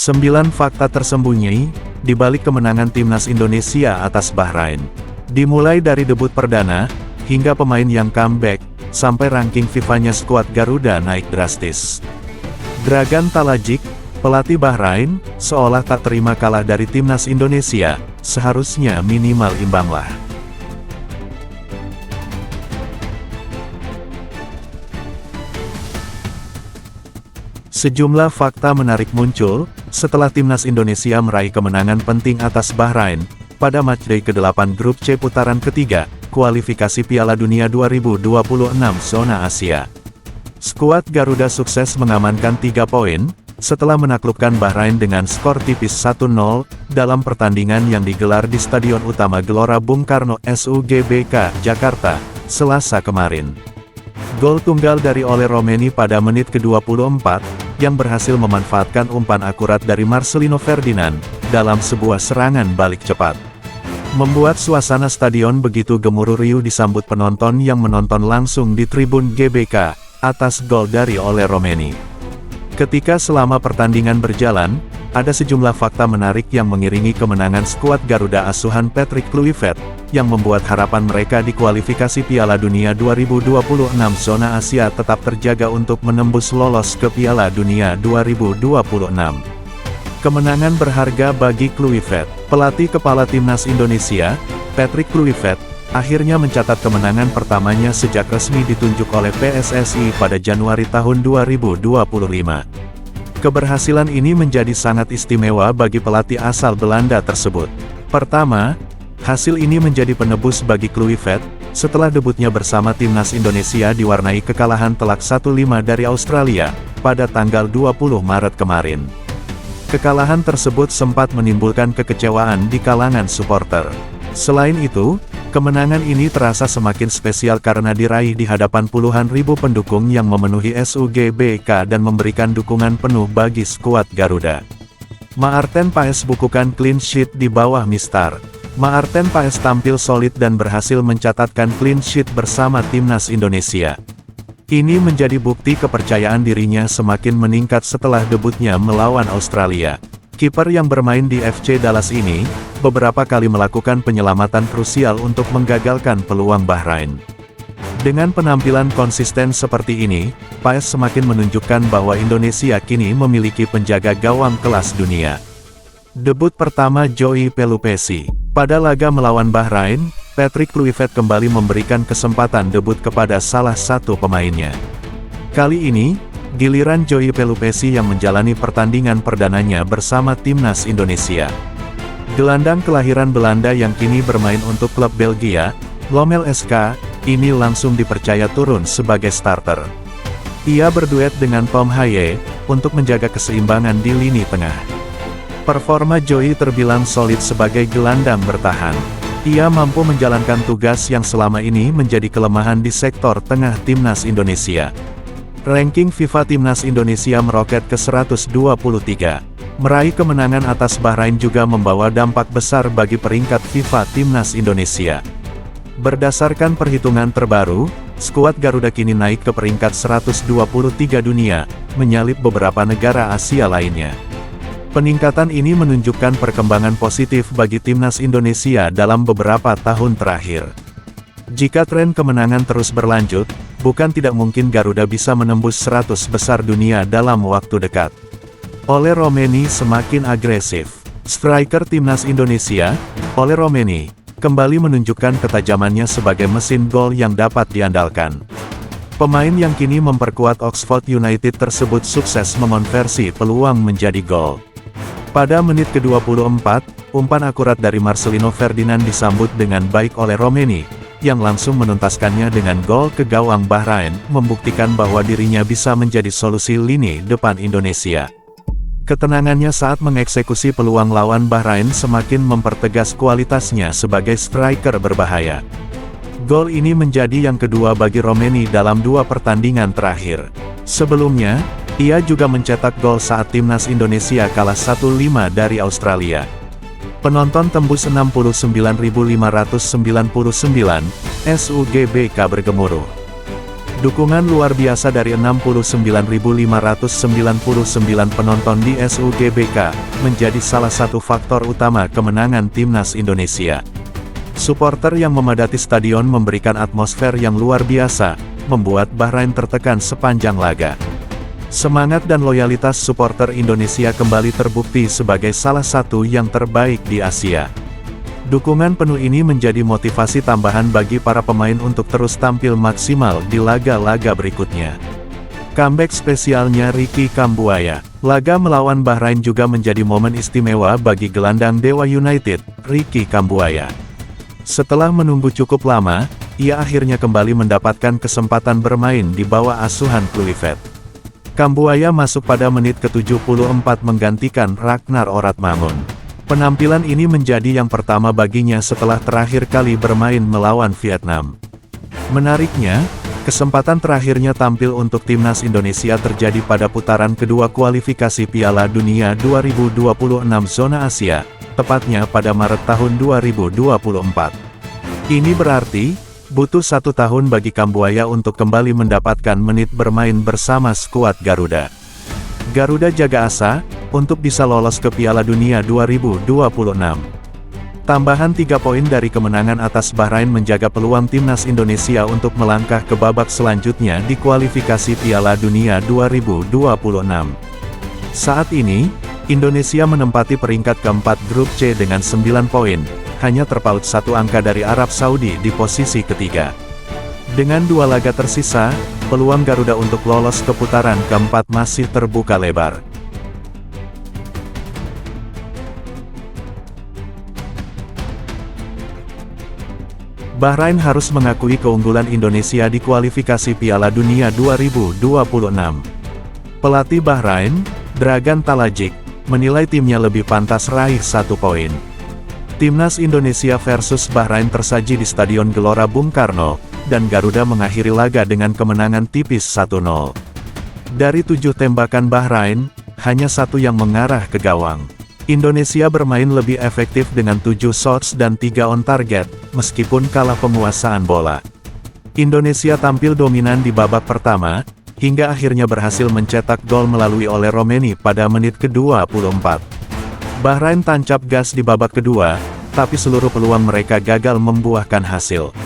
9 fakta tersembunyi di balik kemenangan timnas Indonesia atas Bahrain. Dimulai dari debut perdana, hingga pemain yang comeback, sampai ranking FIFA-nya skuad Garuda naik drastis. Dragan Talajic, pelatih Bahrain, seolah tak terima kalah dari timnas Indonesia, seharusnya minimal imbanglah. Sejumlah fakta menarik muncul, setelah timnas Indonesia meraih kemenangan penting atas Bahrain, pada matchday ke-8 grup C putaran ketiga, kualifikasi Piala Dunia 2026 zona Asia. Skuad Garuda sukses mengamankan 3 poin, setelah menaklukkan Bahrain dengan skor tipis 1-0, dalam pertandingan yang digelar di Stadion Utama Gelora Bung Karno SUGBK, Jakarta, Selasa kemarin. Gol tunggal dari Ole Romeni pada menit ke-24, yang berhasil memanfaatkan umpan akurat dari Marcelino Ferdinand, dalam sebuah serangan balik cepat. Membuat suasana stadion begitu gemuruh riuh disambut penonton yang menonton langsung di tribun GBK, atas gol dari Ole Romeni. Ketika selama pertandingan berjalan, ada sejumlah fakta menarik yang mengiringi kemenangan skuad Garuda asuhan Patrick Kluivert, yang membuat harapan mereka di kualifikasi Piala Dunia 2026 zona Asia tetap terjaga untuk menembus lolos ke Piala Dunia 2026. Kemenangan berharga bagi Kluivert. Pelatih kepala timnas Indonesia, Patrick Kluivert, akhirnya mencatat kemenangan pertamanya sejak resmi ditunjuk oleh PSSI pada Januari tahun 2025. Keberhasilan ini menjadi sangat istimewa bagi pelatih asal Belanda tersebut. Pertama, hasil ini menjadi penebus bagi Kluivert, setelah debutnya bersama timnas Indonesia diwarnai kekalahan telak 1-5 dari Australia, pada tanggal 20 Maret kemarin. Kekalahan tersebut sempat menimbulkan kekecewaan di kalangan supporter. Selain itu, kemenangan ini terasa semakin spesial karena diraih di hadapan puluhan ribu pendukung yang memenuhi SUGBK dan memberikan dukungan penuh bagi skuad Garuda. Maarten Paes bukukan clean sheet di bawah Mistar. Maarten Paes tampil solid dan berhasil mencatatkan clean sheet bersama timnas Indonesia. Ini menjadi bukti kepercayaan dirinya semakin meningkat setelah debutnya melawan Australia. Kiper yang bermain di FC Dallas ini, beberapa kali melakukan penyelamatan krusial untuk menggagalkan peluang Bahrain. Dengan penampilan konsisten seperti ini, Paes semakin menunjukkan bahwa Indonesia kini memiliki penjaga gawang kelas dunia. Debut pertama Joey Pelupesi. Pada laga melawan Bahrain, Patrick Kluivert kembali memberikan kesempatan debut kepada salah satu pemainnya. Kali ini, giliran Joey Pelupesi yang menjalani pertandingan perdananya bersama timnas Indonesia. Gelandang kelahiran Belanda yang kini bermain untuk klub Belgia, Lommel SK, ini langsung dipercaya turun sebagai starter. Ia berduet dengan Tom Haye, untuk menjaga keseimbangan di lini tengah. Performa Joey terbilang solid sebagai gelandang bertahan. Ia mampu menjalankan tugas yang selama ini menjadi kelemahan di sektor tengah timnas Indonesia. Ranking FIFA timnas Indonesia meroket ke 123. Meraih kemenangan atas Bahrain juga membawa dampak besar bagi peringkat FIFA timnas Indonesia. Berdasarkan perhitungan terbaru, skuad Garuda kini naik ke peringkat 123 dunia, menyalip beberapa negara Asia lainnya. Peningkatan ini menunjukkan perkembangan positif bagi timnas Indonesia dalam beberapa tahun terakhir. Jika tren kemenangan terus berlanjut, bukan tidak mungkin Garuda bisa menembus 100 besar dunia dalam waktu dekat. Ole Romeni semakin agresif. Striker timnas Indonesia, Ole Romeni, kembali menunjukkan ketajamannya sebagai mesin gol yang dapat diandalkan. Pemain yang kini memperkuat Oxford United tersebut sukses mengonversi peluang menjadi gol. Pada menit ke-24, umpan akurat dari Marcelino Ferdinand disambut dengan baik oleh Romeni, yang langsung menuntaskannya dengan gol ke gawang Bahrain, membuktikan bahwa dirinya bisa menjadi solusi lini depan Indonesia. Ketenangannya saat mengeksekusi peluang lawan Bahrain semakin mempertegas kualitasnya sebagai striker berbahaya. Gol ini menjadi yang kedua bagi Romeni dalam 2 pertandingan terakhir. Sebelumnya, ia juga mencetak gol saat timnas Indonesia kalah 1-5 dari Australia. Penonton tembus 69.599, SUGBK bergemuruh. Dukungan luar biasa dari 69.599 penonton di SUGBK, menjadi salah satu faktor utama kemenangan timnas Indonesia. Supporter yang memadati stadion memberikan atmosfer yang luar biasa, membuat Bahrain tertekan sepanjang laga. Semangat dan loyalitas supporter Indonesia kembali terbukti sebagai salah satu yang terbaik di Asia. Dukungan penuh ini menjadi motivasi tambahan bagi para pemain untuk terus tampil maksimal di laga-laga berikutnya. Comeback spesialnya Ricky Kambuaya. Laga melawan Bahrain juga menjadi momen istimewa bagi gelandang Dewa United, Ricky Kambuaya. Setelah menunggu cukup lama, ia akhirnya kembali mendapatkan kesempatan bermain di bawah asuhan Kluivert. Kambuaya masuk pada menit ke-74 menggantikan Ragnar Oratmangun. Penampilan ini menjadi yang pertama baginya setelah terakhir kali bermain melawan Vietnam. Menariknya, kesempatan terakhirnya tampil untuk timnas Indonesia terjadi pada putaran kedua kualifikasi Piala Dunia 2026 zona Asia, tepatnya pada Maret tahun 2024. Ini berarti, butuh 1 tahun bagi Kambuaya untuk kembali mendapatkan menit bermain bersama skuad Garuda. Garuda jaga asa, untuk bisa lolos ke Piala Dunia 2026. Tambahan 3 poin dari kemenangan atas Bahrain menjaga peluang timnas Indonesia untuk melangkah ke babak selanjutnya di kualifikasi Piala Dunia 2026. Saat ini, Indonesia menempati peringkat keempat grup C dengan 9 poin, hanya terpaut 1 angka dari Arab Saudi di posisi ketiga. Dengan 2 laga tersisa, peluang Garuda untuk lolos ke putaran keempat masih terbuka lebar. Bahrain harus mengakui keunggulan Indonesia di kualifikasi Piala Dunia 2026. Pelatih Bahrain, Dragan Talajic, menilai timnya lebih pantas raih 1 poin. Timnas Indonesia versus Bahrain tersaji di Stadion Gelora Bung Karno, dan Garuda mengakhiri laga dengan kemenangan tipis 1-0. Dari 7 tembakan Bahrain, hanya 1 yang mengarah ke gawang. Indonesia bermain lebih efektif dengan 7 shots dan 3 on target, meskipun kalah penguasaan bola. Indonesia tampil dominan di babak pertama, hingga akhirnya berhasil mencetak gol melalui oleh Romeni pada menit ke-24. Bahrain tancap gas di babak kedua, tapi seluruh peluang mereka gagal membuahkan hasil.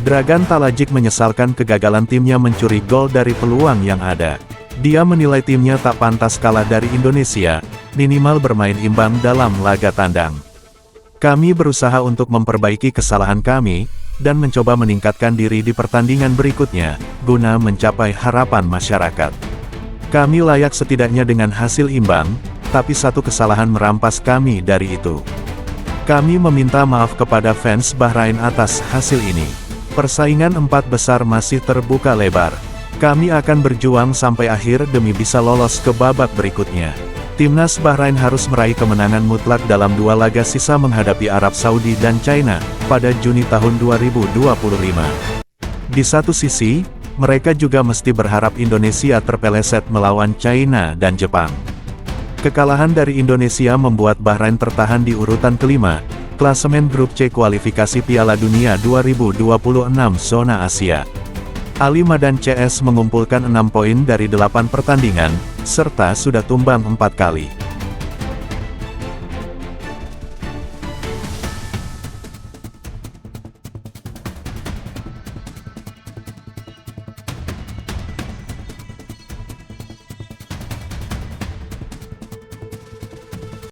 Dragan Talajic menyesalkan kegagalan timnya mencuri gol dari peluang yang ada. Dia menilai timnya tak pantas kalah dari Indonesia, minimal bermain imbang dalam laga tandang. Kami berusaha untuk memperbaiki kesalahan kami, dan mencoba meningkatkan diri di pertandingan berikutnya, guna mencapai harapan masyarakat. Kami layak setidaknya dengan hasil imbang, tapi 1 kesalahan merampas kami dari itu. Kami meminta maaf kepada fans Bahrain atas hasil ini. Persaingan 4 besar masih terbuka lebar. Kami akan berjuang sampai akhir demi bisa lolos ke babak berikutnya. Timnas Bahrain harus meraih kemenangan mutlak dalam 2 laga sisa menghadapi Arab Saudi dan China, pada Juni tahun 2025. Di satu sisi, mereka juga mesti berharap Indonesia terpeleset melawan China dan Jepang. Kekalahan dari Indonesia membuat Bahrain tertahan di urutan kelima, klasemen grup C kualifikasi Piala Dunia 2026 zona Asia. Ali Madan CS mengumpulkan 6 poin dari 8 pertandingan, serta sudah tumbang 4 kali.